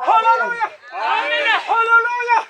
Hallelujah. Amen. Hallelujah.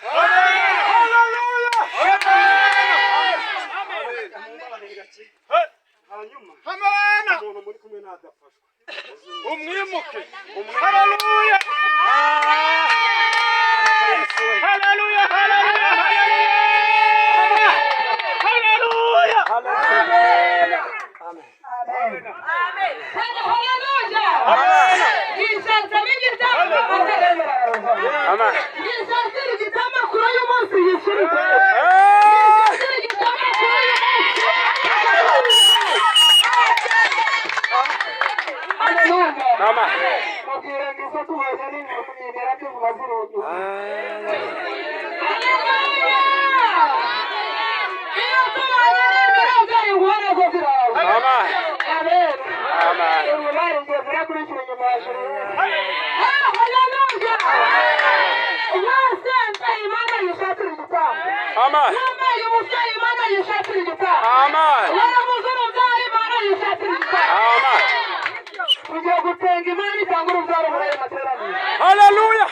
Hallelujah.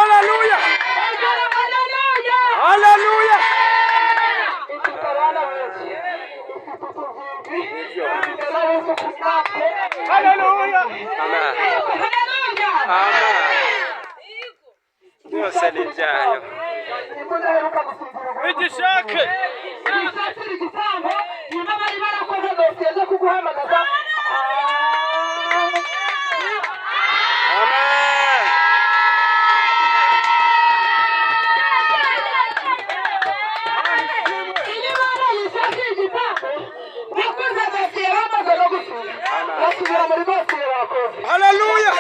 Hallelujah. Hallelujah. Hallelujah. Amen. Dios se le llama. Igishake. Hallelujah.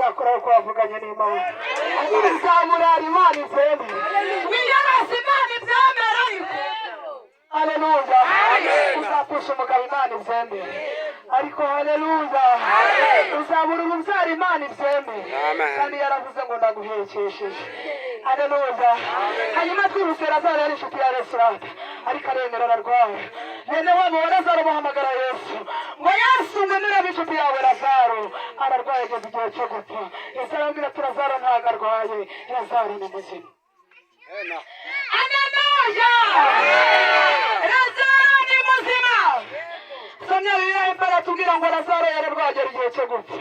uzakora uko wavuganye n'Imana. Uzamurara Imana izembe. Wiyarase Imana ibyemera ariko. Haleluya. Uzapfusha umugabo Imana izembe. Ariko haleluya. Uzabura urubyaro Imana izembe. Kandi yaravuze ngo ndaguhekesheje. Haleluya. Hanyuma twiruse Lazaro yari inshuti ya Yesu ariko aremera ararwaye. Bene wabo wa Lazaro bahamagara Yesu ngo Yesu umenera inshuti yawe Lazaro ararwaye ageze igihe cyo gupfa. Yesu arambwira ati Lazaro ntabwo arwaye, Lazaro ni muzima. Haleluya. Lazaro ni muzima. Somya Bibiliya baratubwira ngo Lazaro yararwaye ageze igihe cyo gupfa.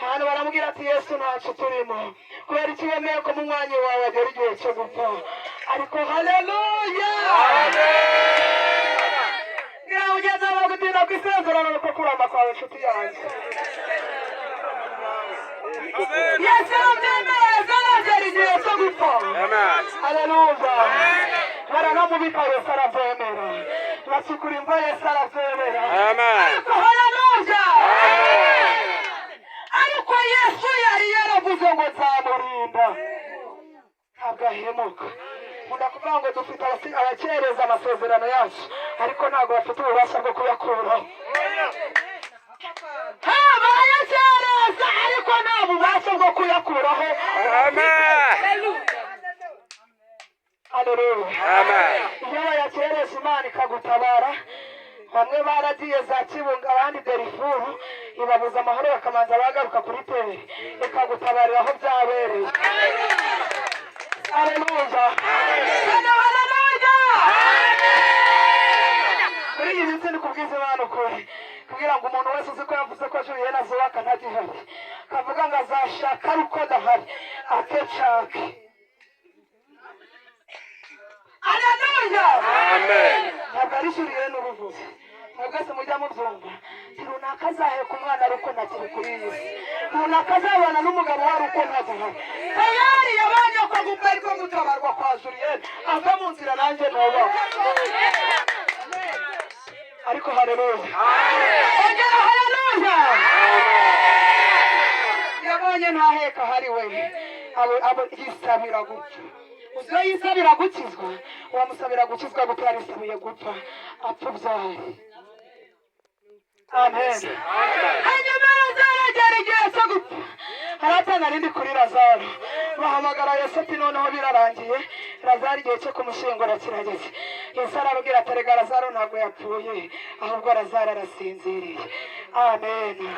Hano baramubwira ati Yesu ntacyo turimo kubera iki wemeye ko mu mwanya wawe agera igihe cyo gupfa. Ariko haleluya. Ngira ugeze aho gutinda ku isezerano no kuramba kwawe inshuti yanjye. Yesu abyemeye agera igihe cyo gupfa. Haleluya. Baranamubika Yesu arabyemera. Basukura imva Yesu arabyemera. Ariko haleluya. Ariko Yesu yari yaravuze ngo nzamurinda agahemuka. Ndakuvuga ngo dufite abakereza amasezerano yacu ariko ntabwo bafite ububasha bwo kuyakuraho. Barayakereza ariko nta bubasha bwo kuyakuraho. Haleluya. Iyo bayakereza Imana ikagutabara. Bamwe baragiye za Kibunga abandi Derifuru ibabuza amahoro bakamanza bagaruka kuri Peri ikagutabarira aho byabereye. Haleluya. Haleluya. Muri iyi minsi ni kubwiza Imana ukuri kugira ngo umuntu wese uzi ko yavuze ko ajuye nazubaka ntagihari kavuga ngo azashaka ariko adahari akecake. Haleluya. Ntabwo ari juriye n'ubuvuzi. Mwese mujya mubyumva. Runaka azaheka umwana ariko ntakiri kuri iyi si. Runaka azabana n'umugabo wari uko ntagihari. Tayari yabanye ko gupfa ariko gutabarwa kwa juriye ava mu nzira nanjye noba. Ariko haleluya. Ongera haleluya. Yabonye ntaheka hari we. Abo yisabira gupfa. Uzo yisabira gukizwa wamusabira gukizwa gutwara isabiye gupfa apfa byaye. Amen. Hanyuma Lazaro agera igihe cyo gupfa. Haratana rindi kuri Lazaro bahamagara Yesu ati noneho birarangiye. Lazaro igihe cyo kumushingura kirageze. Yesu arabwira ati rega Lazaro ntabwo yapfuye ahubwo Lazaro arasinziriye. Amen.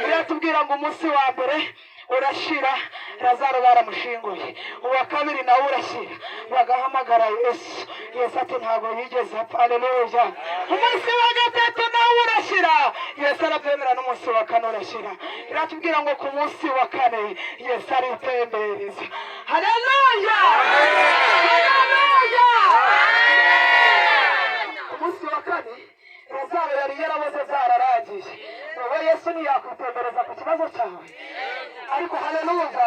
Biratubwira ngo umunsi wa mbere urashira Lazaro baramushinguye. Uwa kabiri nawe urashira bagahamagara Yesu. Yesu ati ntabwo yigeze apfa. Haleluya. Umunsi wa gatatu nawe urashira Yesu arabyemera n'umunsi wa kane urashira. Biratubwira ngo ku munsi wa kane Yesu aritembereza. Haleluya. Haleluya. Umunsi wa kane Lazaro yari yaraboze zararangiye. Wowe Yesu ntiyakwitembereza ku kibazo cyawe. Ariko haleluya.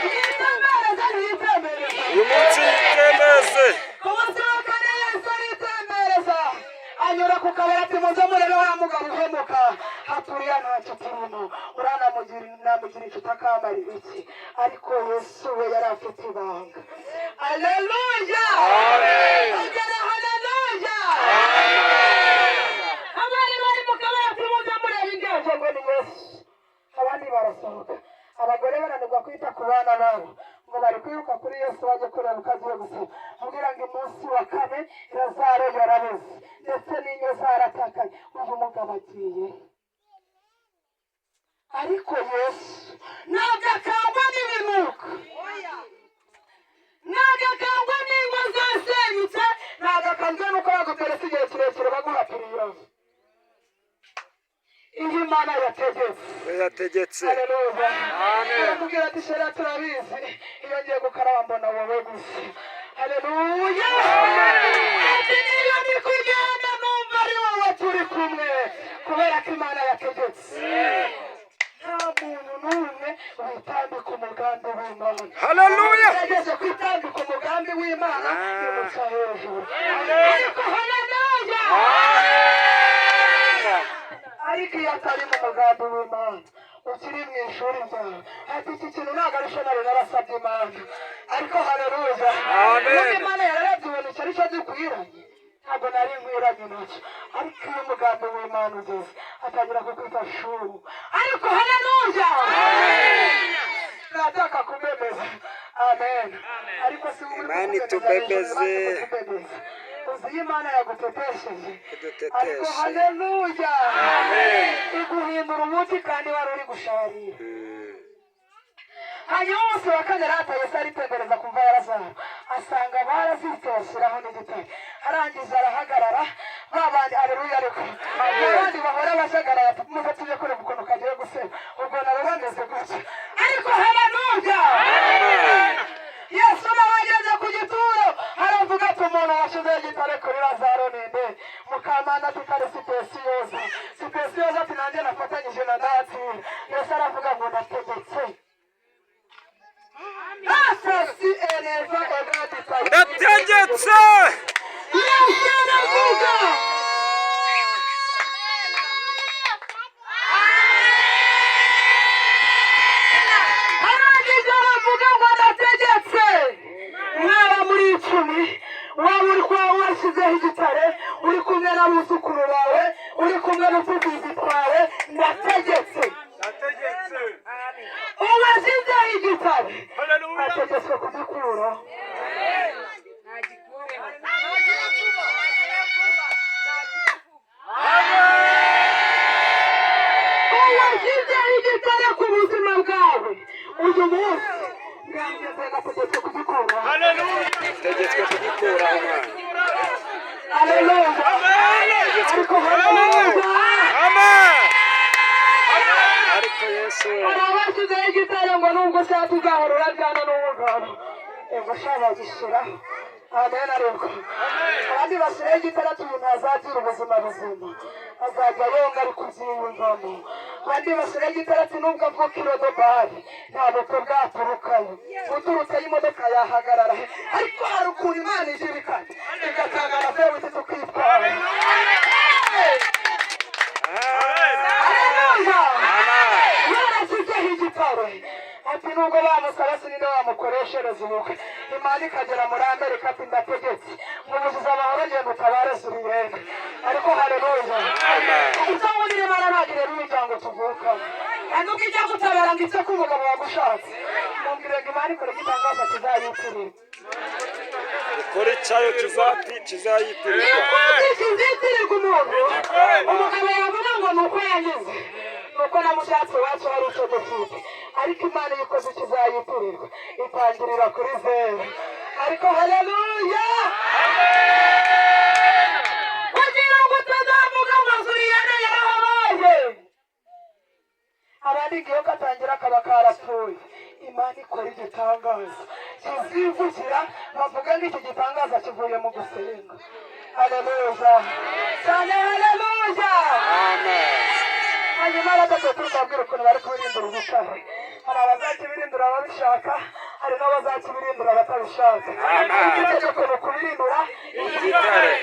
Yitembereza yitembereza. Umunsi yitembereze. Umunsi wa kane Yesu yitembereza. Anyura ku kabari ati muze murebe wa mugabo uhemuka. Haturiya ntacyo turimo. Uranamugira inshuti akamari iki. Ariko Yesu we yari afite ibanga. Haleluya. Amen. Ongera haleluya. Abari bari mu kabari ati muze murebe ingengo ngo ni Yesu. Abandi barasohoka. Abagore baranirwa kwita ku bana babo ngo bari kwiruka kuri Yesu bajye kureba uko agiye gusa. Mubwira ngo umunsi wa kane Lazaro yarabuze ndetse n'inyo zaratakaye. Uyu mugabo agiye. Ariko Yesu ntabwo akangwa n'ibimuka. Ntabwo akangwa n'ingo zasenyutse. Ntabwo akangwa n'uko baguteretse igihe kirekire baguhatira ibibazo. Iyo Imana yategetse. Haleluya. Amen. Mubwira ati shera turabizi iyo ngiye gukaraba mbona wowe gusa. Haleluya. Ati niyo ndi kugenda numva ari wowe turi kumwe kubera ko Imana yategetse. Nta muntu n'umwe witambika umugambi w'Imana. Haleluya. Yageze kwitambika umugambi w'Imana y'umuca hejuru. Ariko haleluya. Ariko iyo atari mu mugambi w'Imana ukiri mu ishuri ryawe ati iki kintu ntabwo ari cyo nari narasabye Imana ariko haleluya amen Imana yararebye ibintu cyari cyo gikwiranye ntabwo nari nkwiranye nacyo ariko iyo umugambi w'Imana ugeze atangira kukwita shuru ariko haleluya amen nataka kubebeza amen ariko si Imana itubebeze uzi Imana yagutetesheje ariko haleluya amen iguhindura umuti kandi wari uri gusharira hanyuma umunsi wa kane rata Yesu aritembereza kumva ya Lazaro asanga barazitse bashyiraho n'igitare arangiza arahagarara babandi aleluya ariko abandi bahora bashagara muze tujye kureba ukuntu kagiye gusema ubwo nabo bameze gutya ariko haleluya Yesu nawe ageze ku gituro aravuga ati umuntu washizeho igitare kuri Lazaro ninde Mukamana ati kare sipesiyoza ati nanjye nafatanyije na dati Yesu aravuga ngo ndategetse ndategetse Yesu aravuga arangije aravuga ngo ndategetse mwaba muri 10 waba uri kwawe washyizeho igitare uri kumwe n'abuzukuru bawe uri kumwe n'utuvizi twawe ndategetse uwashyizeho igitare ategetswe kugikura uwashyizeho igitare ku buzima bwawe uyu munsi ategetswe kugikura tegetswe kugikura umwana haleluya ariko haleluya ariko Yesu arabashyizeho igitare ngo nubwo se tuzahora urabyana n'umugabo ngo shabagishira amen ariko abandi bashyiraho igitare ati umuntu azagira ubuzima buzima azajya yonga ari kubyiyumvamo abandi bashyiraho igitare ati nubwo avuka irodobari nta bukwe bwaturukayo uturutseyo imodoka yahagarara ariko hari ukuntu Imana ije ibikata igatanga na fewiti tukitwara yarashyizeho igitare ati nubwo bamusaba sininde wamukoreshereza ubukwe Imana ikagera muri Amerika ati ndategetse mubuziza amahoro genda utabare Zuriyene ariko haleluya icyo ngunire Imana ntagire n'imiryango tuvukamo kandi ubwo ijya gutabara ngo icyo k'umugabo wagushatse mumbwire ngo Imana ikora igitangaza kizayitirira ikora icyayo kizayitirirwa kizitirirwa umuntu umugabo yavuga ngo ni uko yagize nuko namushatse wacu hari icyo dufite ariko Imana yikoze kizayitirirwa itangirira kuri 0 ariko haleluya kugira ngo utazavuga ngo Zuriyene yarahabaye abandi ngiyo katangira kaba karapfuye Imana ikora igitangaza kizivugira bavuga ngo iki gitangaza kivuye mu gusenga haleluya cyane haleluya amen hanyuma abatatatu babwira ukuntu bari kubirindura ubutare hari abazakibirindura ababishaka hari n'abazakibirindura abatabishaka itegeko ni ukubirindura igitare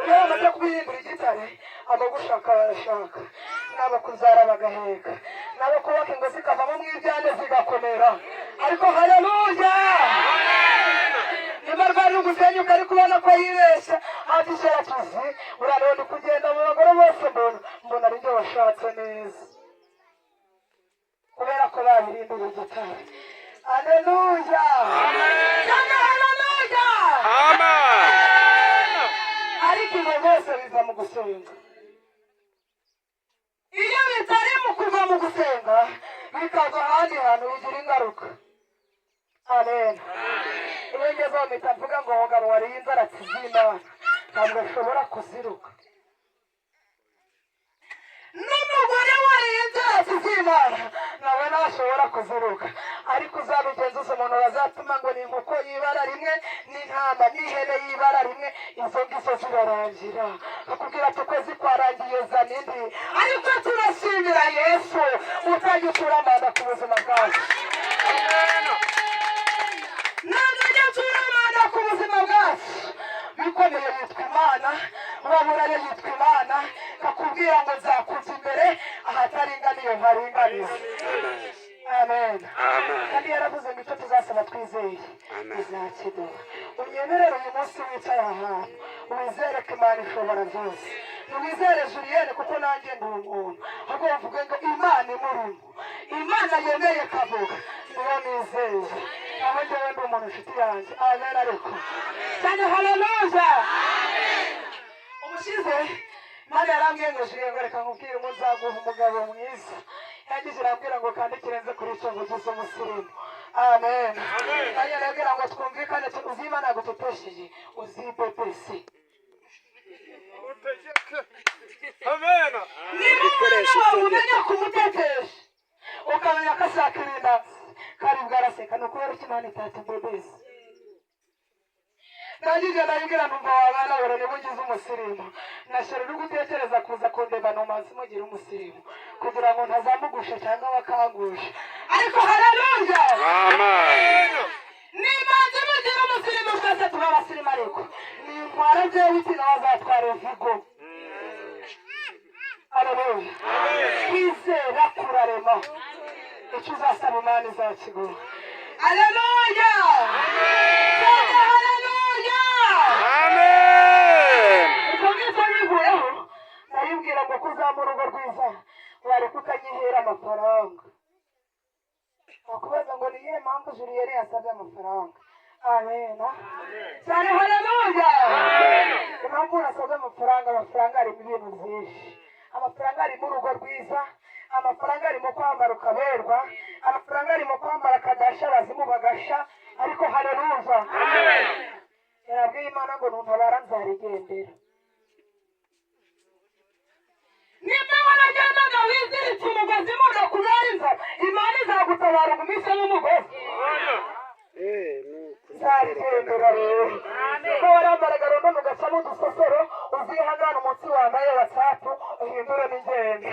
iyo bamaze kubirindura igitare abagushaka barashaka n'abo kuzara bagaheka n'abo kubaka ingo zikavamo mw'ibyane zigakomera ariko haleluya niba rwari ugusenyuka ariko ubona ko yibeshya ati sherakizi urareba kugenda mu bagore bose mbona ari byo washatse neza kubera ko babirindura igitare haleluya cyane haleluya ariko ibyo byose biva mu gusenga iyo bitari mu kuva mu gusenga bikava ahandi hantu bigira ingaruka amen iyo ngezeho mpita mvuga ngo umugabo wariye inzara z'Imana ntabwo ashobora kuziruka n'umugore wariye inzara z'Imana nawe ntashobora kuziruka ariko uzabigenzuza umuntu bazatuma ngo ni inkoko y'ibara rimwe n'intama n'ihene y'ibara rimwe izo ngizo zirarangira akubwira ati ukwezi kwarangiye zana indi ariko turashimira Yesu utagikura amanda ku buzima bwacu ntabwo ajya atura amanda ku buzima bwacu bikomeye yitwa Imana waburaye yitwa Imana kakubwira ngo nzakuza imbere ahataringaniye niyo ntaringaniza. Amen. Kandi yaravuze ngo icyo tuzasaba twizeye izakiduha. Unyemerere uyu munsi wicaye ahantu wizere ko Imana ishobora byose. Ntiwizere Julienne kuko nanjye ndi umuntu, ahubwo bavuga ngo Imana imurimo, Imana yemeye kavuga niyo nizeye. Aho njyewe ndi umuntu inshuti yanjye. Amen. Ariko cyane haleluya. Ubushize Imana yarambwiye ngo Julienne ngo reka nkubwire ngo nzaguha umugabo mwiza. Yagize arambwira ngo kandi kirenze kuri icyo ngo ugize umusirimu. Amen. Kandi arambwira ngo twumvikane uzi Imana yagutetesheje uzibebese. Amen. Niba umenya kumutetesha ukamenya ko ashaka ibindazi karibwa araseka ni ukubera ko Imana itatubebese. Nagize ndabibwira numva wabana urane bugize umusirimu. Nashara uri gutekereza kuza kundeba numansi mugira umusirimu kugira ngo ntazamugusha cyangwa bakangusha. Ariko haleluya. Amen. Nimanze mugira umusirimu twese tuba abasirimu ariko nintwara byewe biti nawe azatwara vigo. Haleluya. Kwizera kurarema. Icyo uzasaba Imana izakiguha. Haleluya. Ndayibwira ngo kuzamura urugo rwiza wareka ukanyihera amafaranga. Wakubaza ngo ni iyihe mpamvu Julienne yasabye amafaranga. Amen. Cyane haleluya. Impamvu nasabye amafaranga arimo ibintu byinshi. Amafaranga arimo urugo rwiza, amafaranga arimo kwambara ukaberwa, amafaranga arimo kwambara kadasha abazimu bagasha. Ariko haleluya. Yarabwiye Imana ngo ntuntabara nzarigendera. Nimba wanagendaga wiziritse umugozi mugakubera inzara, Imana izagutabara ugumishe n'umugozi. Nzarigendera rero. Niba warambaraga rondo mugaca n'udusesero uzihangana umunsi wambaye WhatsApp uhindure n'ingendo.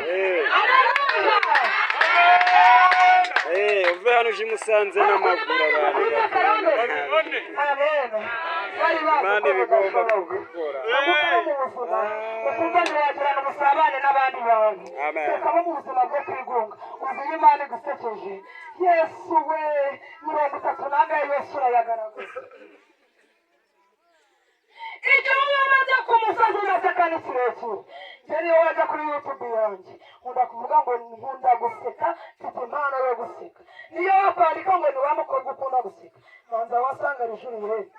Uve hano uje i Musanze n'amaguru abantu. Amen. Imana ibigomba kubikora. Ukumva ntiwagirana ubusabane n'abandi bantu. Ukaba mu buzima bwo kwigunga. Uzi Imana igusekeje. Yesu we 30 nangaye Yesu urayagaragaza. Icyo wamaze kumusaza umasaka ni kirekire. Njye wajya kuri YouTube yanjye nkunda kuvuga ngo nkunda guseka, mfite impano yo guseka. Niyo wakwandika ngo ni wa mukobwa ukunda guseka, manza wasanga ari Julienne.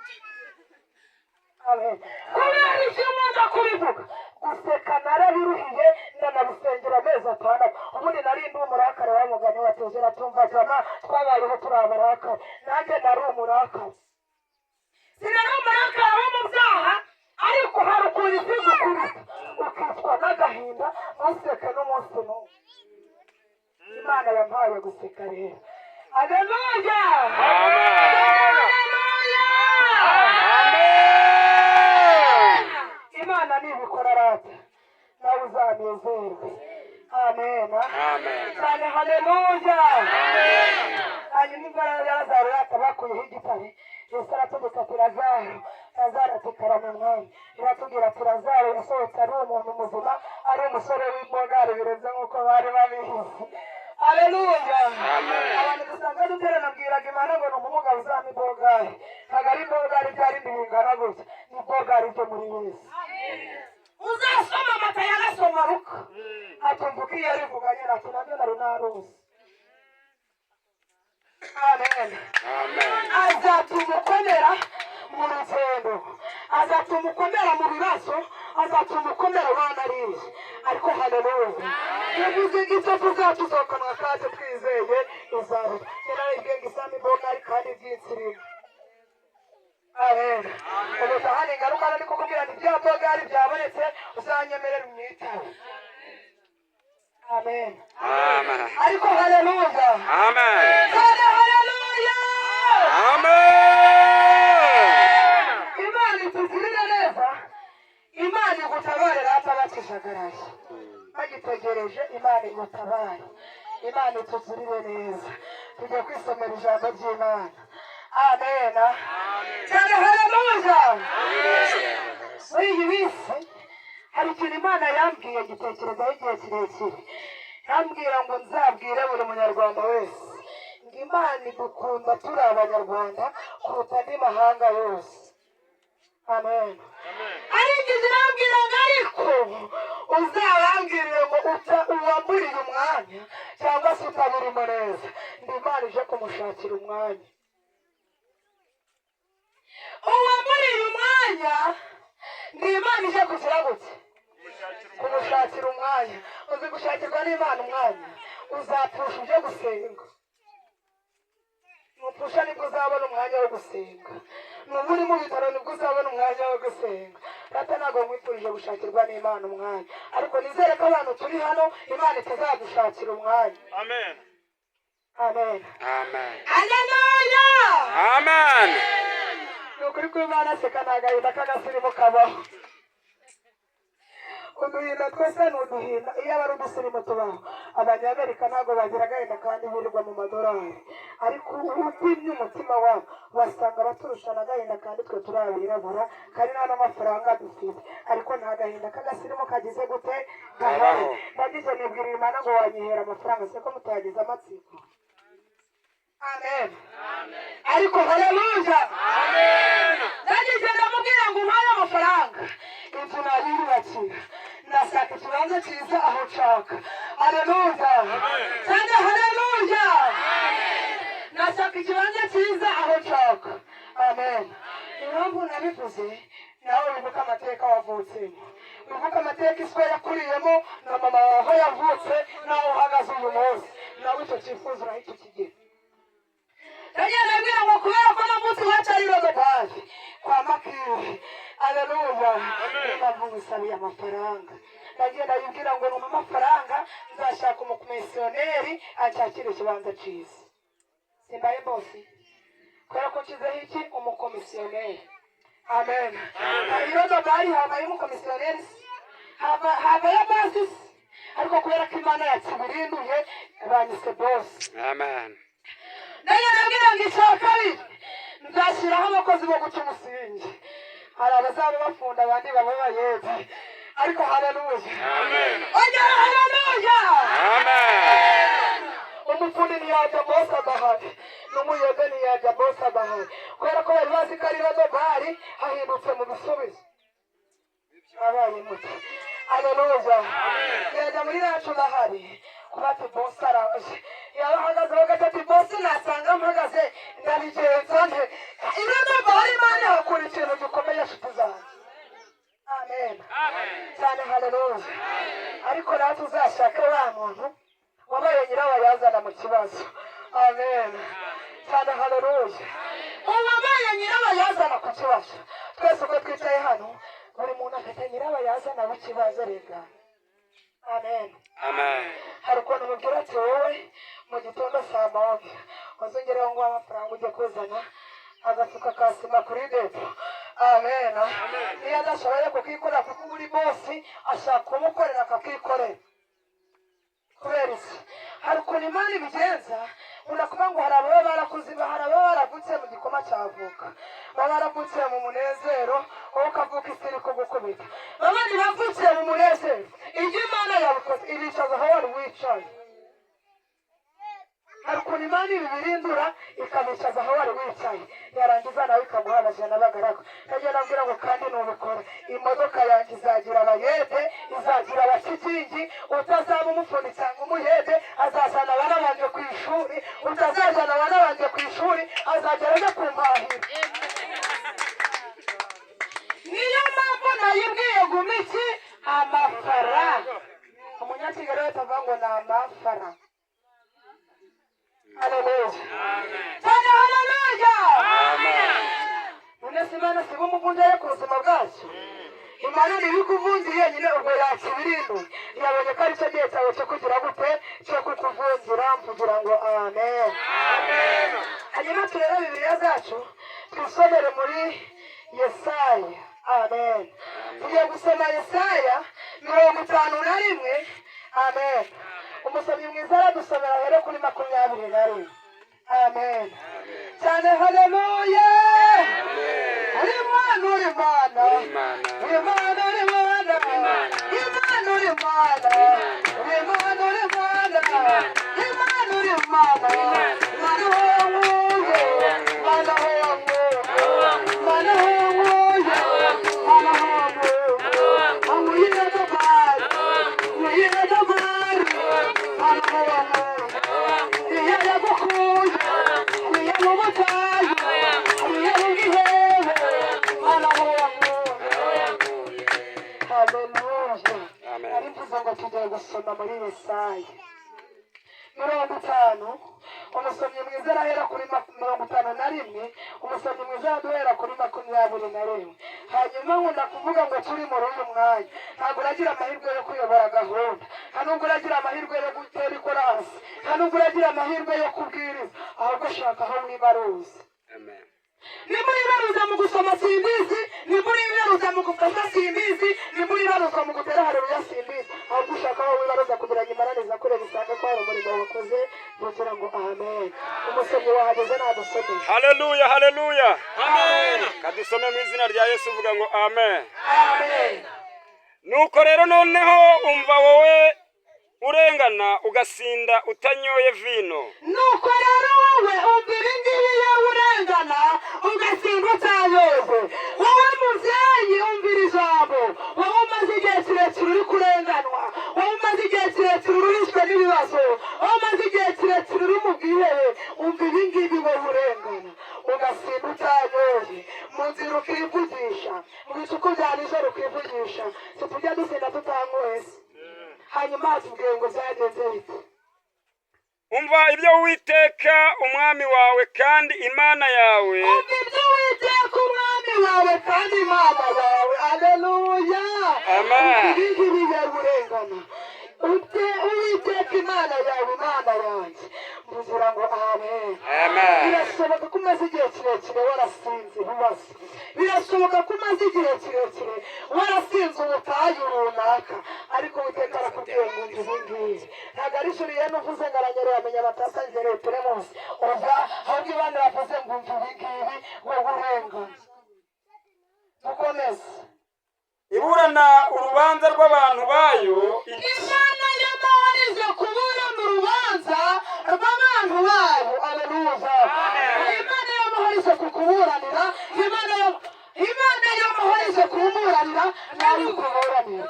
Amen. Kubera icyo nkunda kubivuga guseka narabiruhiye ndanabisengera amezi 6. Ubundi nari ndi umurakare wa mugani watezera tumva jama twabayeho turi abarakare. Nanjye nari umurakare. Sinari umurakare wo mu byaha ariko hari ukuntu izigukubita ukitwa n'agahinda ntuseke n'umunsi n'umwe. Imana yampaye guseka rero. Haleluya. Imana nibikora rata nawe uzanezerwe. Amen. Cyane haleluya. Hanyuma imbaraga ya Lazaro yatabakuyeho igitare. Yesu arategeka ati Lazaro ati karame mwami. Iratubwira ati Lazaro yasohotse ari umuntu muzima, ari umusore w'imbogari birenze nk'uko bari babihize. Haleluya. Abantu dusanga duterana bwiraga Imana ngo ni umugabo uzama imbogari. Ntabwo ari imbogari byari bingana gutya, ni imbogari byo muri Yesu. Uzasoma amata yagasoma ruka atumvuka iyo arivuganye ati nabyo nari naruzi. Amen. Azatuma ukomera mu rugendo, azatuma ukomera mu bibazo, azatuma ukomera wanariye. Ariko haleluya. Yavuze ngicyo tuzatuzokanwa kandi twizeye izaba. Yarabwiye ngo isami bogari kandi byitsirimo. Amen. Ubutahane ngaruka niko kubwira nti bya bogari byabonetse uzanyemerera umwitabe. Amen. Ariko haleluya. Haleluya. Imana itugirira neza. Imana igutabare atabakijagaraye. Bagitegereje Imana igutabare. Imana itugirire neza. Tujye kwisomera ijambo ry'Imana. Amen. Cyane haleluya. Muri iyi minsi hari ikintu Imana yambwiye gitekerezaho igihe kirekire. ambwira ngo nzabwire buri munyarwanda wese ngo Imana idukunda turi abanyarwanda kuruta andi mahanga yose. Amen. Arigeze arambwira ngo ariko uzabambwire ngo uwamburiye umwanya cyangwa se utabirimo neza, ndi Imana ije kumushakira umwanya. Uwamburiye umwanya ndi Imana ije kugira gute? Kumushakira umwanya. Uzi gushakirwa n'Imana umwanya, uzapfusha uje gusenga. Nupfusha nibwo uzabona umwanya wo gusenga. Nuba uri mu bitaro nibwo uzabona umwanya wo gusenga. Data ntabwo nkwifurije gushakirwa n'Imana umwanya, ariko nizere ko abantu turi hano Imana itazadushakira umwanya. Amen. Amen. Amen. Haleluya. Amen. Nukuri ko Imana seka nagahinda k'agasirimu kabaho. Uduhinda twese ni uduhinda. Iyo aba ari udusirimu tubaho, Abanyamerika ntabwo bagira agahinda kandi birirwa mu madolari, ariko upimye umutima wabo basanga baturushana agahinda kandi twe turi abirabura kandi nta n'amafaranga dufite, ariko nta gahinda k'agasirimu kagize gute gahari. Nagize nibwirira Imana ngo wanyihera amafaranga siko mutagize amatsiko. Amen. Ariko haleluya. Amen. Nagize ndamubwira ngo umpaye amafaranga inzu nayiyubakira, ndashaka ikibanza cyiza aho nshaka. Haleluya. Cyane haleluya. Ndashaka ikibanza cyiza aho nshaka. Amen. Impamvu nabivuze, nawe wibuka amateka wavutsemo, wibuka amateka iswe yakuriyemo na mama wawe yavutse, nawe uhagaze uyu munsi, nawe icyo cyifuzo urahita ukigera. Ndagenda mbwira ngo kubera ko n'umunsi wacu ari Rodobari kwa Makiri. Haleluya. Impamvu ngusabiye amafaranga, ndagenda yibwira ngo numva amafaranga nzashaka umukomisiyoneri anshakire ikibanza cyiza. Simbaye bosi kubera ko nshyizeho iki? Umukomisiyoneri. Amen. Hari Rodobari habaye umukomisiyoneri, habaye bosi, ariko kubera ko Imana yakibirinduye banyise bosi. Amen. Ndagenda mbwira ngo icya kabiri nzashyiraho abakozi bo guca umusingi. Hari abazaba bafunda abandi baba bayede, ariko haleluya. Amen. Ongera haleluya. Amen. Umufundi ntiyajya bose adahari, n'umuyede ntiyajya bose adahari, kubera ko bari bazi ko ari Rodobari hahindutse mu bisubizo. Abaye muto. Haleluya. Yajya muri racu ndahari kuba ati bose araje, yaba ahagazeho gatatu bose nasanga mpagaze ndabigenza nte? Rodobari Imana ihakura ikintu gikomeye nshuti zanjye. Amen. Cyane haleluya. Ariko natwe uzashake wa muntu wabaye nyirabayazana mu kibazo. Amen. Cyane haleluya. Uwabaye nyirabayazana ku kibazo, twese uko twicaye hano buri muntu afite nyirabayazana w'ikibazo rega. Amen. Amen. Hari ukuntu mubwira ati wowe mu gitondo saa moya wazongereho ngo amafaranga ujye kuzana agafuka ka sima kuri depo. Amen. Iyo adashoboye kukikorera kuko uri bosi, ashaka kumukorera akakikorera. Kubera iki? Hari ukuntu Imana ibigenza, unakuvuga ngo hari ababa barakuze, hari ababa baravutse mu gikoma cyavuka, baba baravutse mu munezero, wowe ukavuka isi iri kugukubita. Abandi bavutse mu munezero, ibyo Imana yabikoze ibicaza aho wari wicaye. Hari ukuntu Imana ibibirindura ikabicaza aho wari wicaye, yarangiza nawe ikaguha abajana bagaragu. Ndagenda mbwira ngo kandi nubikora, imodoka yanjye izagira abayede, izagira abakigingi, utazaba umufundi cyangwa umuyede azazana abana banje ku ishuri, utazajyana abana banje ku ishuri azagera ajya kumpahira. Niyo mpamvu nayibwiye guma iki? Amafaranga. Umunyakigali wese avuga ngo ni amafaranga. Haleluya. Cyane haleluya. None Imana siba umuvunjaye ku buzima bwacu. Imana ntibikuvungiye nyine ubwo yakibirinduye, yabonye ko ari cyo gihe cyawe cyo kugira gute? Cyo kukuvungira. Mvugira ngo amen. Amen. Hanyuma turebe Bibiliya zacu twisomere muri Yesaya. Amen. Tugiye gusoma Yesaya 51. Amen. Umusomyi mwiza aradusomera rero kuri 21. Amen. Cyane haleluya. Imana uri Imana. Imana uri Imana. Imana uri Imana. Imana uri Imana. gusoma muri Yesaya 50. Umusomyi mwiza arahera kuri 51, umusomyi mwiza araduhera kuri 21. Hanyuma nkunda kuvuga ngo turi mu rundi mwanya, ntabwo uragira amahirwe yo kuyobora gahunda, ntabwo uragira amahirwe yo gutera ikorasi, ntabwo uragira amahirwe yo kubwiriza, ahubwo shaka aho mwibaruza. Amen. Ni muri baruza mu gusoma simbizi, ni muri baruza mu gufasha simbizi, ni muri baruza mu gutera haleluya simbizi, ahubwo ushaka aho wibaruza kugira ngo Imana izakure bisange ko hari umurimo wakoze, kugira ngo amen. Umusomyi wahageze nadusome. Haleluya, haleluya. Amen. Kadusome mu izina rya Yesu uvuga ngo amen. Amen. Nuko rero noneho umva wowe urengana ugasinda utanyoye vino. Nuko rero wowe umvira ingibi yawe urengana ugasinda utanyoye. Wowe muvyeyi umvira ijambo, wowe umaze igihe kirekire uri kurenganwa, wowe umaze igihe kirekire urishwe n'ibibazo, wowe umaze igihe kirekire uri mu bwihebe, umvira ingibi wowe urengana ugasinda utanyoye. Mu nzira ukivugisha, mu bicuku bya nijoro ukivugisha, situjya dusinda tutanyoye. Hanyuma hatubwiye ngo byagenze bite? Umva ibyo Uwiteka umwami wawe kandi Imana yawe. Umva ibyo Uwiteka umwami wawe kandi Imana yawe. Haleluya. Amen. Ibingibi birengana. Uwiteka Imana yawe, Imana yanjye. Mvugira ngo amen. Amen. Birashoboka ko umaze igihe kirekire warasinze ibibazo. Birashoboka ko umaze igihe kirekire warasinze ubutayu runaka, ariko Uwiteka arakubwiye ngo ibingibi ntabwo ari ishuri yari uvuze ngo aranyerera amenya batasanzereye Teremusi. Oya, ahubwo Imana yavuze ngo ibingibi wowe urengana. Dukomeze. Iburana urubanza rw'abantu bayo. Imana yamaharize kuburana urubanza rw'abantu bayo. Aleluya. Imana yamaharize kukuburanira, Imana yamaharize kumuburanira nawe ukuburanira.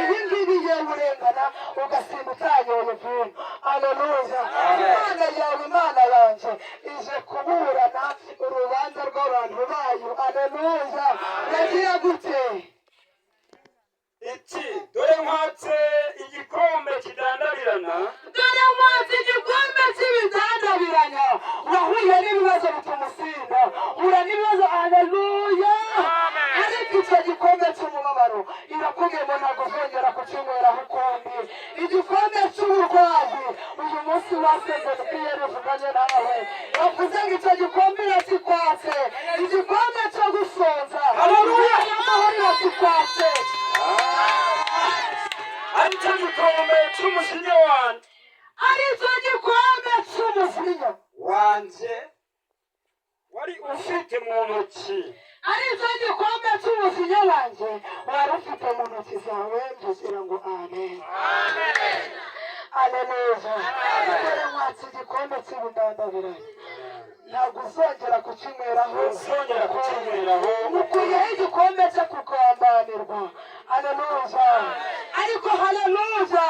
Ibingibi yewe urengana ugasinda utanyoye vino. Aleluya. Imana yawe, Imana yanjye ije kuburana urubanza rw'abantu bayo. Aleluya. Yagira gute? Iki dore nkwatse igikombe kidandabirana. Dore nkwatse igikombe cy'ibidandabirana. Wahuye n'ibibazo bitumusinda, uhura n'ibibazo. Haleluya. Ariko icyo gikombe cy'umubabaro irakubwiye ngo ntabwo uzongera kukinyweraho ukundi. Igikombe cy'uburwayi uyu munsi wasezeye Pierre uvuganye nawe, yavuze ngo icyo gikombe irakikwatse. Igikombe cyo gusonza, haleluya, amahoro irakikwatse. Aricyo gikombe cy'umujinya wanjye. Aricyo gikombe cy'umujinya wanjye wari ufite mu ntoki. Aricyo gikombe cy'umujinya wanjye wari ufite mu ntoki zawe. Mvugira ngo amen. Amen. Aleluya. Dore nkwatse igikombe cy'ibidandabirana, ntabwo uzongera kukinyweraho. Mukwiyeho igikombe cyo kugambanirwa. Haleluya. Ariko haleluya,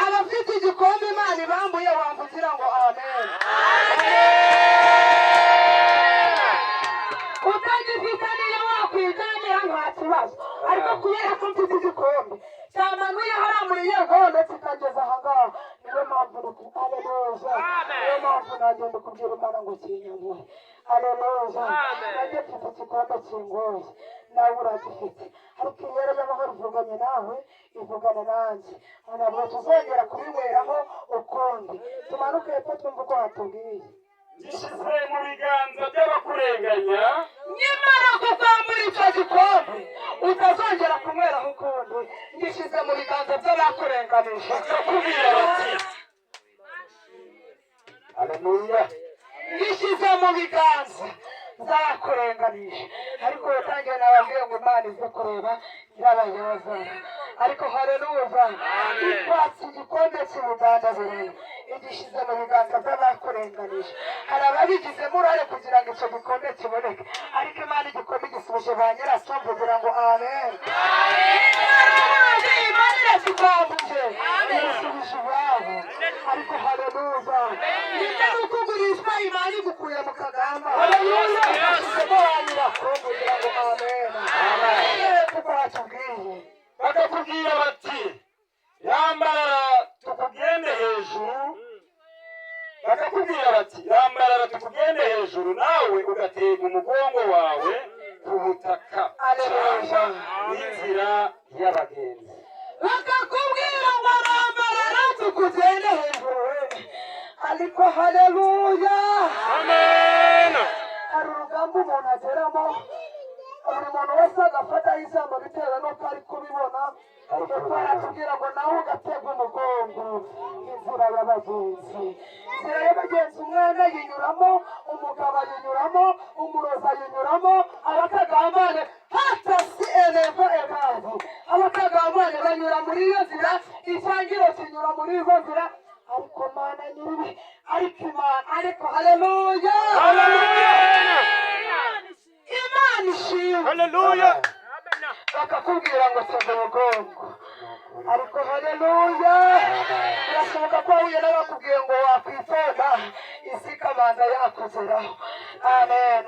abafite igikombe Imana ibambuye wamvugira ngo amen. Utagifite niyo wakwiganira nta kibazo, ariko kubera ko mfite igikombe cyamanuye haramuriye gahunda kikageza aha ngaha, niyo mpamvu uri haleluya. Niyo mpamvu nagenda kubwira Imana ngo kinyamure. Haleluya. Nanjye mfite igikombe kingoye, nawe uragifite, ariko iyo rero y'amahoro ivuganye nawe ivugana nanjye, ntabwo tuzongera kubinyweraho ukundi. Tumanuke hepfo twumva uko hatubwiye. Gishyize mu biganza by'abakurenganya. Nyamara kuzamura icyo gikombe utazongera kunyweraho ukundi, gishyize mu biganza by'abakurenganije. Bakubwira bati haleluya. Gishyize mu biganza by'abakurenganije, ariko yatangiye nababwiye ngo Imana ize kureba nyirabayoza. Ariko haleluya, ikwatse igikombe cy'ibidandabirana igishyize mu biganza by'abakurenganije. Hari ababigizemo uruhare kugira ngo icyo gikombe kiboneke, ariko Imana igikombe gisubije ba nyiracyo. Mvugira ngo amen. Imana irakigambuje imusubije iwabo. Ariko haleluya, nijya n'ukugurishwa Imana igukuye mu kagamba. Haleluya. Ishyizemo ba nyiracyo. Mvugira ngo amen. Kuko batubwiye bakakubwira bati ya rambarara tukugende hejuru, bakakubwira bati rambarara tukugende hejuru, nawe ugatega umugongo wawe ku butaka cyangwa inzira y'abagenzi. bakakubwira ngo rambarara tukugende hejuru, ariko haleluya, amen. hari urugamba umuntu ageramo, buri muntu wese agafata ijambo bitewe n'uko ari kubibona, kuko aratubwira ngo nawe ugatega umugongo inzira y'abagenzi. Inzira y'abagenzi umwana yinyuramo, umugabo ayinyuramo, umurozi ayinyuramo, abakagambane hata si eleva ebazi, abakagambane banyura muri iyo nzira, icyangiro kinyura muri izo nzira, ariko Mana nyiri, ariko Imana, ariko haleluya, Imana ishimwe, Haleluya. bakakubwira ngo tega umugongo, ariko haleluya. Birashoboka ko wahuye n'abakubwiye ngo wakwitonda, isi ikabanza yakugeraho. Amen.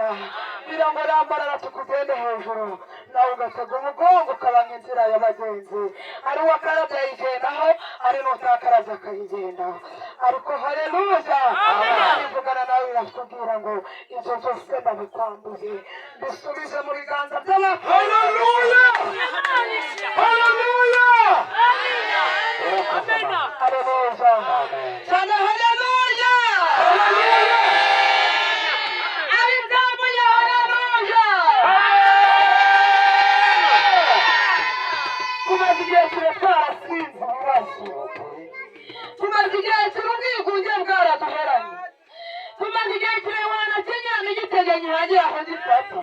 Bira ngo rambarara tukugende hejuru, nawe ugatega umugongo ukaba nk'inzira y'abagenzi, ari uwakarabye ayigendaho, ari n'utakarabye akayigendaho, ariko haleluya. Ivugana nawe irakubwira ngo ibyo byose ndabikwambuye, mbisubije mu biganza by'abakozi. Haleluya. Haleluya. Haleluya. Cyane haleluya. Ari ndamuye haleluya. Tumaze igihe kirekire sinzi ibibazo, tumaze igihe kiri ubwigunge bwaraduheranye, tumaze igihe kirekire kinyura n'igitege nyirangira aho gifata,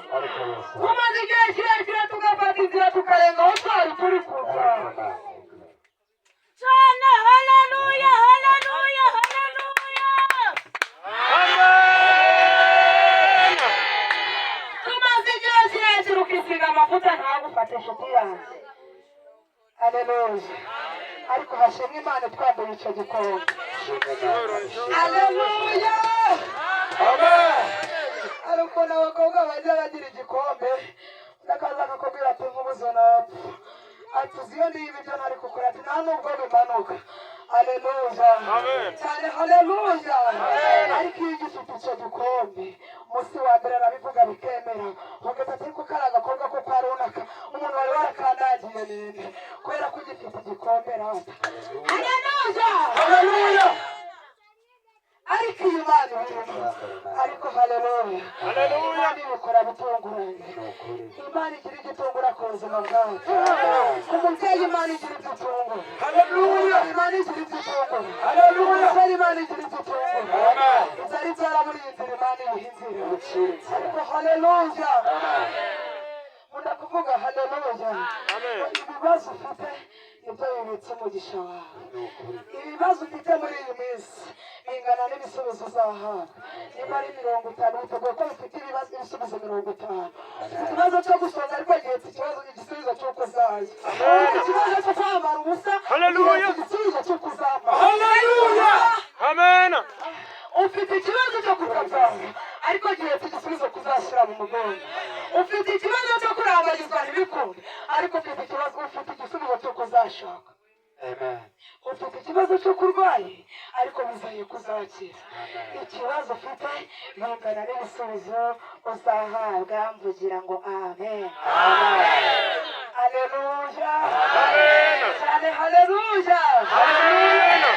tumaze igihe kirekire tugafata inzira tukarenga aho twari turi kuza. Sana haleluya, haleluya, haleluya. Amen. Tumaze igihe kirekire ukisiga amavuta ntagufate inshuti yanjye. Haleluya. Ariko hashimwe Imana twambaye icyo gikombe. Haleluya. Amen. Ariko n'abakobwa bajya bagira igikombe, ndakaza akakubwira ati nk'ubuze napfa, ati uzi iyo ndiye ibyo ntari gukora, ati nta nubwo bimanuka. Haleluya. Amen. Cyane haleluya. Ariko iyo ugifite icyo gikombe, umunsi wa mbere arabivuga bikemera, ugahita ati ko kari agakobwa ko kwa runaka, umuntu wari warakandagiye ninde, kubera ko ugifite igikombe rata. Haleluya. Haleluya. Ariko iyo Imana ibirimo, ariko haleluya. Haleluya. Imana ibikora bitunguranye, Imana igira igitungura ku buzima bwacu, ku mubyeyi Imana igira igitungura, Haleluya. Imana igira igitungura, Haleluya. umusore Imana igira igitungura, Amen. inzara ibyara muri iyi nzira Imana ibiha inzira, ariko haleluya. Nkunda kuvuga haleluya. Amen. Ibibazo ufite nibyo bibitse umugisha wawe, ibibazo ufite muri iyi minsi bingana n'ibisubizo uzahabwa. Niba ari 50 witeguye ko bifite ibisubizo 50. Ikibazo cyo gusonza ariko gihetse igisubizo cy'uko uzaza. Ikibazo cyo kwambara ubusa, Haleluya. igisubizo cy'uko uzambara. Haleluya. Amen. Ufite ikibazo cyo kutabyara ariko gihetse igisubizo kuzashyira mu mugongo. Ufite ikibazo cyo kurambagizwa ntibikunde ariko ufite igisubizo cyo kuzashaka. Amen. Ufite ikibazo cyo kurwaye ariko bizeye kuzakira. Ikibazo ufite bingana n'ibisubizo uzahabwa, mvugira ngo amen. Haleluya. Amen. Cyane haleluya. Haleluya.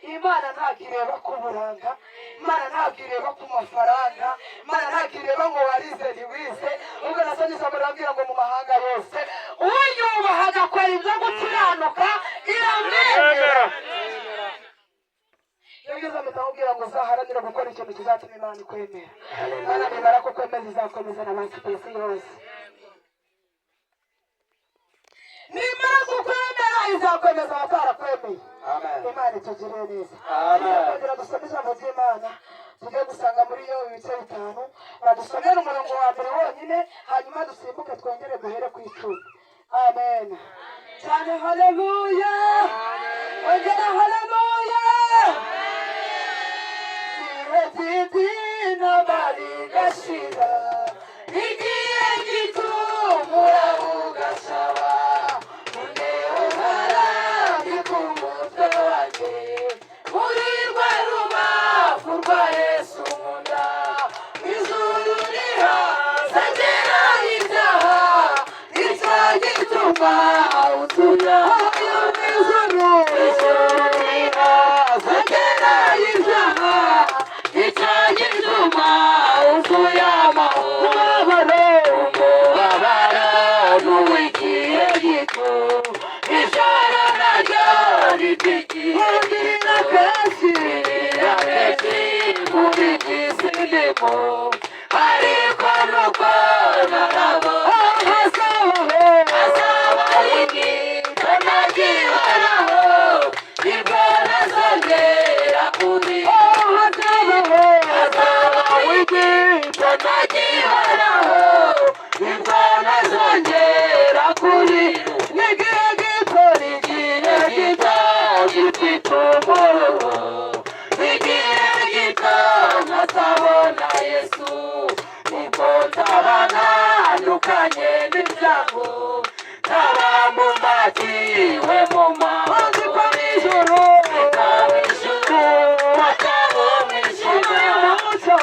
Imana ntabwo ireba ku buranga, Imana ntabwo ireba ku mafaranga, Imana ntabwo ireba ngo warize ntiwize, ubwo nasomye ijambo rirambwira ngo mu mahanga yose unyubaha agakora ibyo gukiranuka iramwemera. Iyo ugeze mpita nkubwira ngo uzaharanire gukora ikintu kizatuma Imana ikwemera. Imana nimara kukwemeza izakomeza n'abandi ku isi yose. Nimara kukwemera izakomeza abatarakwemeye. Imana itugirire neza. Kugira dusome ijambo ry'Imana tujye gusanga muri yo ibice 5, badusomera umurongo wa mbere wonyine, hanyuma dusimbuke twongere duhere ku 10. Amen. Cyane haleluya. Ongera haleluya. Zidina bari gashira igihe gitumura ugasaba undeho hara bikumva zizima utuya y'ijuru zagera y'ibyaha icyo gituma utuye umubabaro n'uw'igihe gito ijoro naryo rigiye kenshi muri isi ndimo ariko nuko narabo hazabaho igihe nagihoraho nibwo nazongera kuri hazabaho igihe nagihoraho nibwo nazongera kuri n'igihe gito n'igihe gito gifite umuriro n'igihe gito nkazabona Yesu nibwo nzaba ntandukanye n'ibyago nzaba mbumbatiwe mu mahanga kwa ijuru hataba umwijima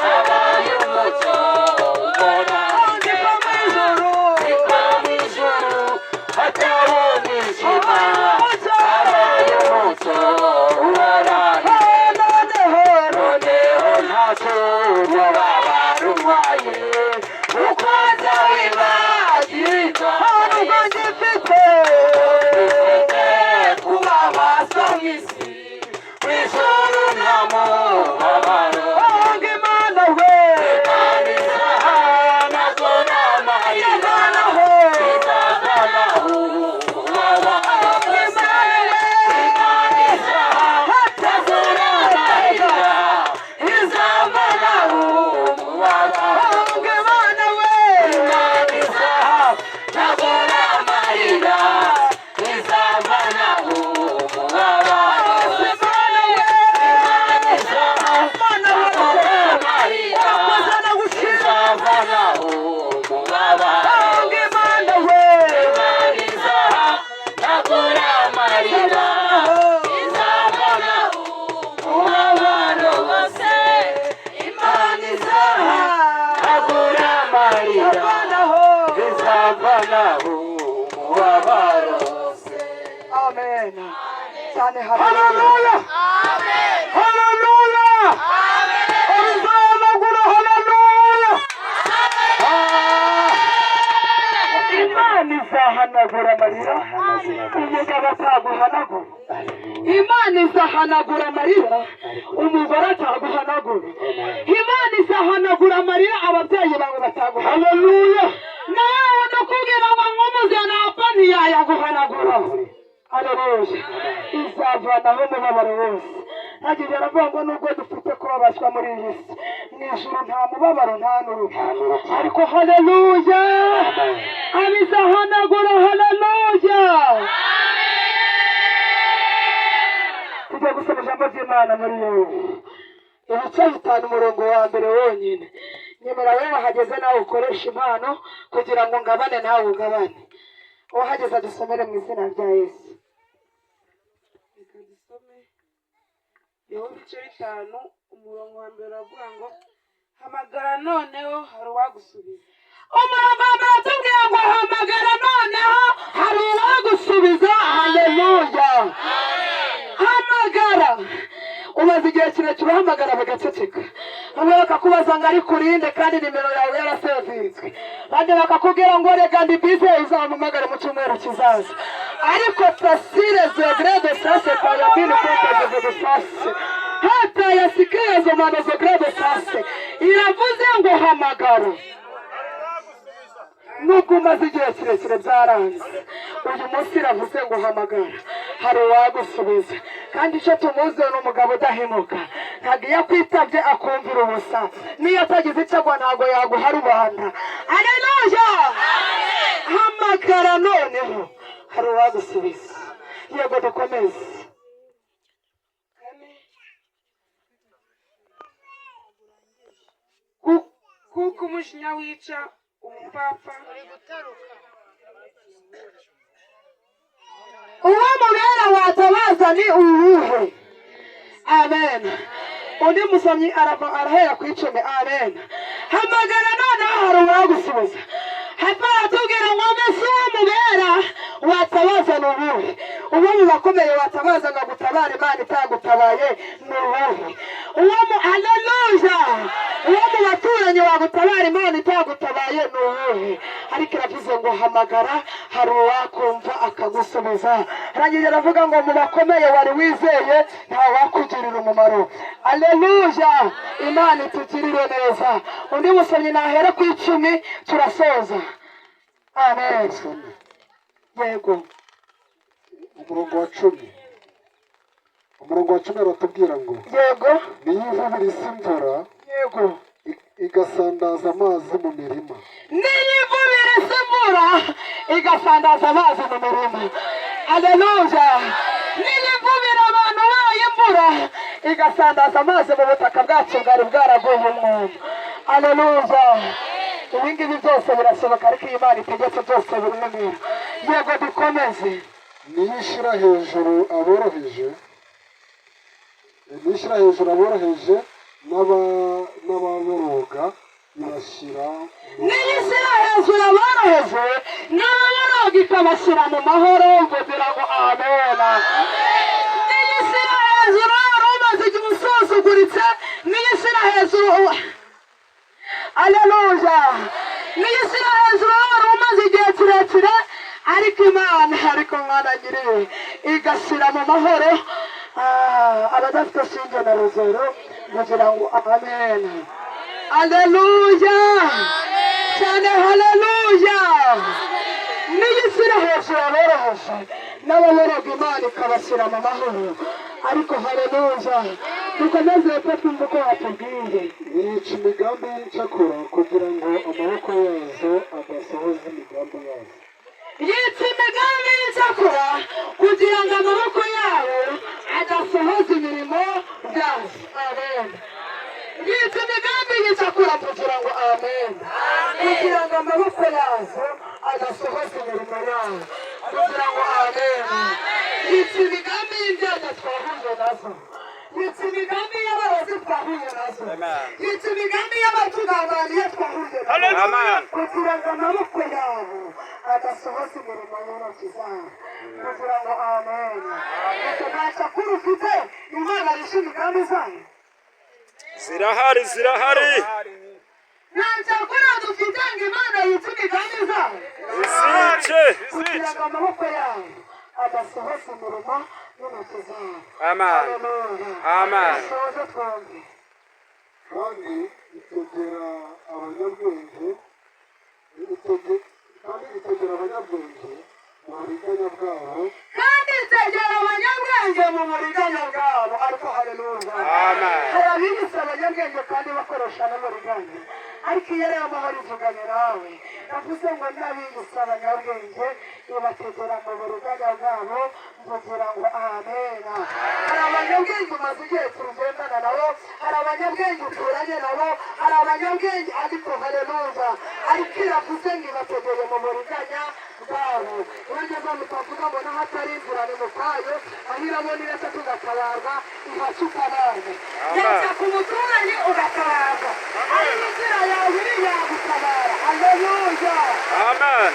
habaye umucyo ubona kwa ijuru hataba umwijima habaye umucyo ubona noneho ntacyo umubabaro untwaye kuko nzawibagirwa nubwo ngifite kuba maso mw'isi w'ijuru nta mubabaro Imana we Imana izahanagura amarira izavanaho umubabaro Imana izahanagura amarira izavanaho umubabaro Imana we Imana izahanagura amarira izavanaho umubabaro Imana we Imana izahanagura amarira izavanaho umubabaro Imana we Imana izahanagura amarira izavanaho umubabaro wose Imana izahanagura amarira izavanaho umubabaro wose Amen cyane haleluya haleluya izanagura haleluya Imana izahanagura amarira umugabo ataguhanagura Imana izahanagura amarira umugore ataguhanagura Imana izahanagura amarira ababyeyi bawe bataguhanagura haleluya nawe ndakubwira ngo nk'umuzana apfa ntiyayaguhanagura haleluya izavanaho umubabaro wose hagiye aravuga ngo nubwo dufite kubabazwa muri iyi si mu ijuru nta mubabaro nta n'urupfu ariko haleluya abizahanagura haleluya tugiye gusoma ijambo ry'Imana muri Yobu ibice 5 umurongo wa mbere wonyine nyemera wewe hageze nawe ukoresha impano kugira ngo ngabane nawe ugabane uhageze dusomere mu izina rya Yesu Yobu ibice 5 umurongo wa mbere avuga ngo hamagara noneho hari uwagusubiza umurongo wa mbere atubwira ngo hamagara noneho hari uwagusubiza haleluya hamagara umaze igihe kirekire uhamagara bagaceceka bamwe bakakubaza ngo ari kurinde kandi nimero yawe yarasevinzwe bandi bakakubwira ngo reka ndi bize uzampamagare mu cyumweru kizaza ariko tasire zegrede sase parabine protege de sase hata yasikia zomano zegrede sase iravuze ngo hamagara nubwo umaze igihe kirekire byaranze uyu munsi iravuze ngo hamagara hari uwagusubiza kandi icyo tumuzi ni umugabo udahemuka ntabwo iyo akwitabye akumvira ubusa niyo atagize icyo agwa ntabwo yaguha rubanda aleluya hamagara noneho hari uwagusubiza yego dukomeze kuko umujinya wica umupfapfa uwo mubera watabaza ni uwuhe amen undi musomyi arahera ku 10 amen hamagara noneho hari uwagusubiza hepfo aratubwira ngo mbese uwo mubera watabaza ni uwuhe? uwo mu bakomeye watabaza ngo agutabare Imana itagutabaye ni uwuhe? haleluya, uwo mu baturanyi wagutabara Imana itagutabaye ni uwuhe? ariko iravuze ngo hamagara, hari uwakumva akagusubiza. arangije aravuga ngo mu bakomeye wari wizeye nta wakugirira umumaro. haleluya, Imana itugirire neza. undi musomyi nahere ku 10 turasoza. amen. yego, umurongo wa 10. umurongo wa 10 aratubwira ngo yego, niyo ivubira isi imvura, yego, igasandaza amazi mu mirima. niyo ivubira isi imvura igasandaza amazi mu mirima. haleluya, niyo ivubira abantu bayo imvura igasandaza amazi mu butaka bwacu bwari bwaraguye umwuma. haleluya, ibingibi byose birashoboka, ariko iyo Imana itegetse byose birimera. yego, dukomeze. niyo ishyira hejuru aboroheje, nishyira hejuru aboroheje n'ababoroga ibashyira niyo ishyira hejuru aboroheje n'ababoroga ikabashyira mu mahoro. kugira ngo amena. niyo ishyira hejuru wari umaze igihe usuzuguritse, niyo ishyira hejuru. haleluya, niyo ishyira hejuru wari umaze igihe kirekire, ariko Imana, ariko mwana nyiriwe igashyira mu mahoro abadafite shinge na rozoro. kugira ngo amen. haleluya cyane, haleluya. niyo ishyira hejuru aboroheje n'ababoroga Imana ikabashyira mu mahoro. ariko haleluya, dukomeze ko twumva ko watubwiye. yica imigambi y'incakura kugira ngo amaboko yazo adasohoza imigambi yazo. yica imigambi y'incakura kugira ngo amaboko yabo adasohoza imirimo yazo. amen. yica imigambi y'incakura kugira ngo amen, kugira ngo amaboko yazo adasohoza imirimo yazo. kugira ngo amen. yica imigambi y'ibyaha twahuye nazo, yica imigambi y'abarozi twahuye nazo, yica imigambi y'abatugambaniye twahuye nazo, kugira ngo amaboko yabo adasohoza imirimo y'intoki zabo. kugira ngo amen. nta cakura ufite Imana yishe imigambi zayo. Zirahari, zirahari. nta cakura dufite ngo Imana yice imigambi zayo. Izice, kugira izice. ngo amaboko yabo adasohoza imirimo y'intoki zabo. Amen. Amen. dusoze twumve. kandi itegera abanyabwenge mu buriganya bwabo. kandi itegera abanyabwenge mu buriganya bwabo. ariko haleluya, Amen. hari abiyise abanyabwenge kandi bakoresha n'uburiganya. ariko iyo rero amahoro ivuganye nawe, navuze ngo n'abiyise abanyabwenge ibategera mu buriganya bwabo. kugira ngo amena. hari abanyabwenge umaze igihe tugendana nabo, hari abanyabwenge uturanye nabo, hari abanyabwenge, ariko haleluya, ariko iravuze ngo ibategere mu buriganya bwabo. urageze mu kavuga ngo n'ahatari inzira ni mu kayo, aho irabona iretse tugatabarwa ihaca utabarwa. ndetse ku muturanyi ugatabarwa, ari inzira yawe iri yagutabara. haleluya, Amen.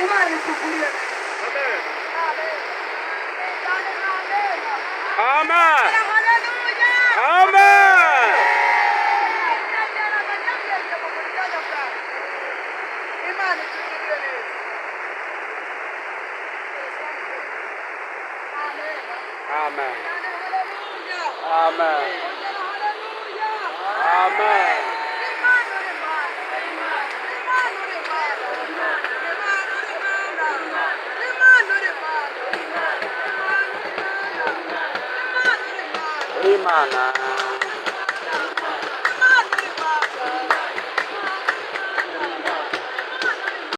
Imana itugirire. Amen. Hallelujah. Amen. Imana itugirire neza. Amen. Amen. Amen. Imana.